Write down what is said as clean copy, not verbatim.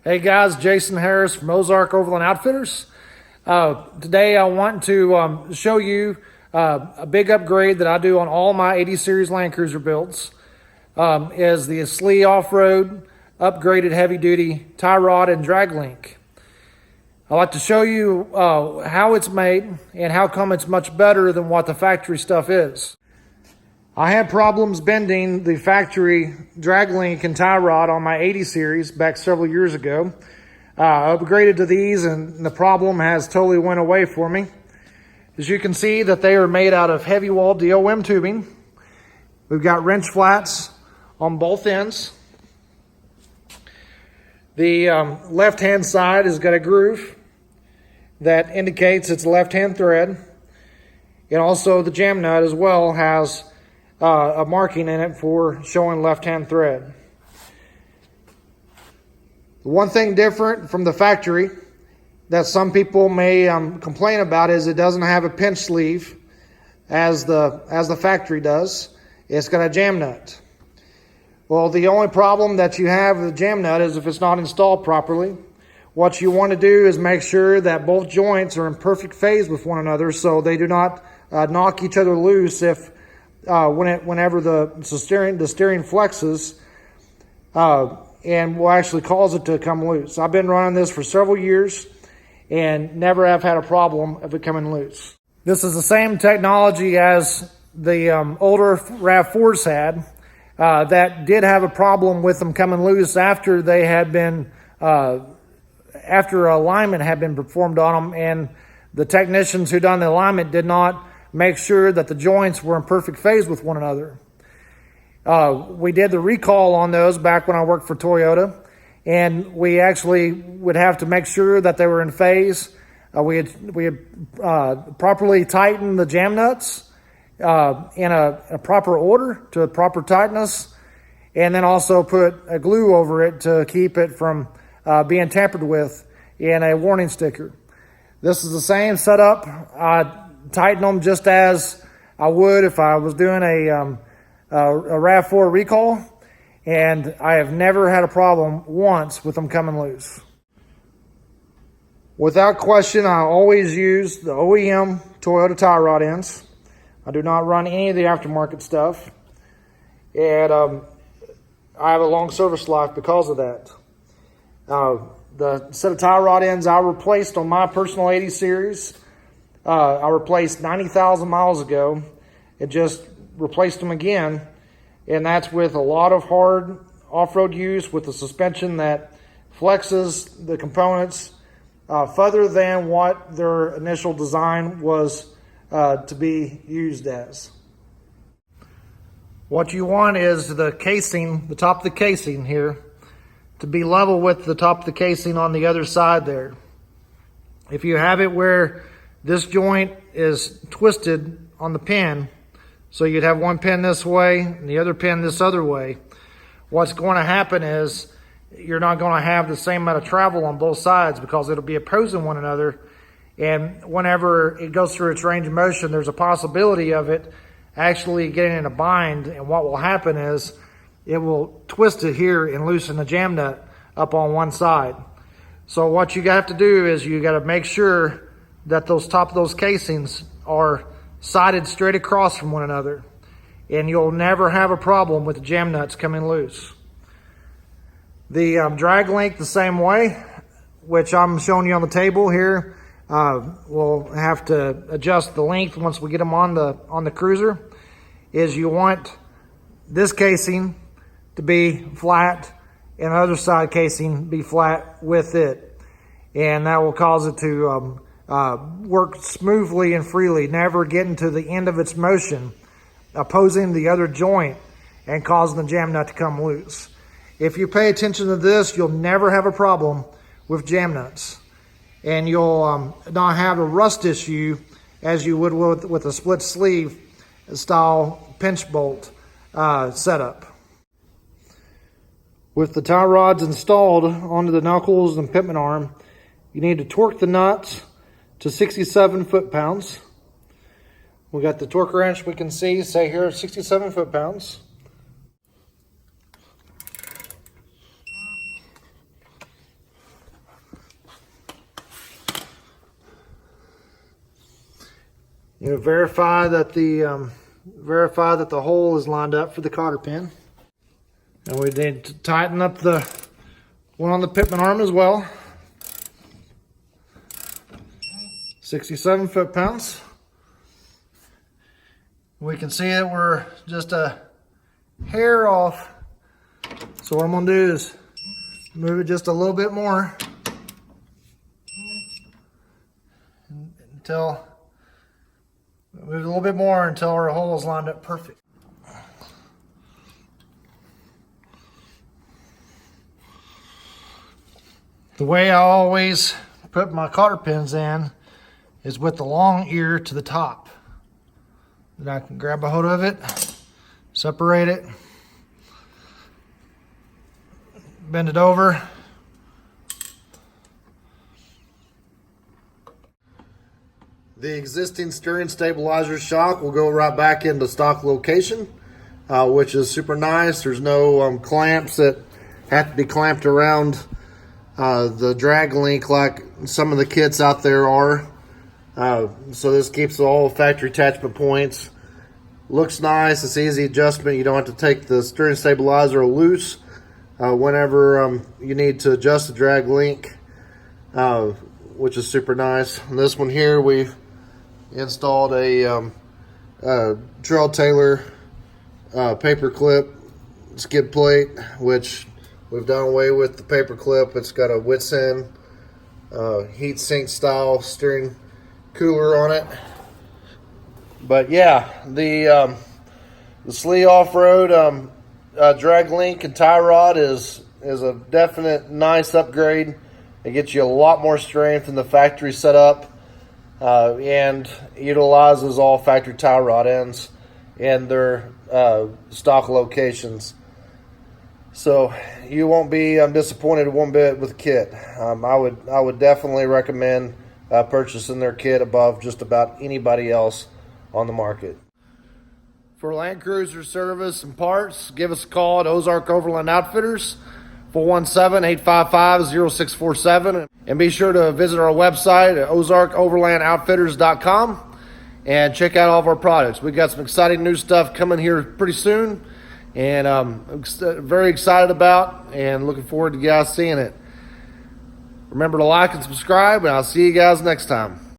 Hey guys, Jason Harris from Ozark Overland Outfitters. Today I want to show you a big upgrade that I do on all my 80 series Land Cruiser builds. Is the Slee off-road upgraded heavy duty tie rod and drag link. I like to show you how it's made and how come it's much better than what the factory stuff is. I had problems bending the factory drag link and tie rod on my 80 series back several years ago. I upgraded to these and the problem has totally went away for me. As you can see that they are made out of heavy wall DOM tubing. We've got wrench flats on both ends. The left hand side has got a groove that indicates it's left hand thread. And also the jam nut as well has a marking in it for showing left-hand thread. The one thing different from the factory that some people may complain about is it doesn't have a pinch sleeve as the factory does. It's got a jam nut. Well, the only problem that you have with the jam nut is if it's not installed properly. What you want to do is make sure that both joints are in perfect phase with one another so they do not knock each other loose whenever the steering flexes and will actually cause it to come loose. I've been running this for several years and never have had a problem of it coming loose. This is the same technology as the older RAV4s had that did have a problem with them coming loose after they had been after alignment had been performed on them, and the technicians who done the alignment did not make sure that the joints were in perfect phase with one another. We did the recall on those back when I worked for Toyota, and we actually would have to make sure that they were in phase. We had properly tightened the jam nuts in a proper order to a proper tightness, and then also put a glue over it to keep it from being tampered with and a warning sticker. This is the same setup. Tighten them just as I would if I was doing a RAV4 recall, and I have never had a problem once with them coming loose. Without question, I always use the OEM Toyota tie rod ends. I do not run any of the aftermarket stuff, and I have a long service life because of that. The set of tie rod ends I replaced on my personal 80 series, I replaced 90,000 miles ago and just replaced them again. And that's with a lot of hard off-road use with the suspension that flexes the components further than what their initial design was to be used as. What you want is the casing, the top of the casing here, to be level with the top of the casing on the other side there. If you have it where this joint is twisted on the pin, so you'd have one pin this way and the other pin this other way. What's going to happen is you're not going to have the same amount of travel on both sides because it'll be opposing one another. And whenever it goes through its range of motion, there's a possibility of it actually getting in a bind. And what will happen is it will twist it here and loosen the jam nut up on one side. So what you have to do is you got to make sure that those top of those casings are sided straight across from one another, and you'll never have a problem with the jam nuts coming loose. The drag link the same way, which I'm showing you on the table here. We'll have to adjust the length once we get them on the cruiser. Is you want this casing to be flat and the other side casing be flat with it, and that will cause it to work smoothly and freely, never getting to the end of its motion, opposing the other joint and causing the jam nut to come loose. If you pay attention to this, you'll never have a problem with jam nuts, and you'll not have a rust issue as you would with a split sleeve style pinch bolt setup. With the tie rods installed onto the knuckles and pitman arm, you need to torque the nuts to 67 foot-pounds. We got the torque wrench, we can see, say here, 67 foot-pounds. verify that the hole is lined up for the cotter pin. And we need to tighten up the one on the pitman arm as well. 67 foot-pounds. We can see that we're just a hair off. So what I'm gonna do is move it just a little bit more until our hole is lined up perfect. The way I always put my cotter pins in is with the long ear to the top. Then I can grab a hold of it, separate it, bend it over. The existing steering stabilizer shock will go right back into stock location, which is super nice. There's no clamps that have to be clamped around the drag link like some of the kits out there are. So this keeps all factory attachment points. Looks nice. It's easy adjustment. You don't have to take the steering stabilizer loose whenever you need to adjust the drag link, which is super nice. And this one here, we've installed a Trail Tailor paper clip skid plate, which we've done away with the paper clip. It's got a Whitson heat sink style steering cooler on it. But yeah, the Slee off-road drag link and tie rod is a definite nice upgrade. It gets you a lot more strength than the factory setup, and utilizes all factory tie rod ends in their stock locations. So you won't be disappointed one bit with the kit. I would definitely recommend purchasing their kit above just about anybody else on the market. For Land Cruiser service and parts, give us a call at Ozark Overland Outfitters, 417-855-0647. And be sure to visit our website at ozarkoverlandoutfitters.com and check out all of our products. We've got some exciting new stuff coming here pretty soon, and I'm very excited about and looking forward to you guys seeing it. Remember to like and subscribe, and I'll see you guys next time.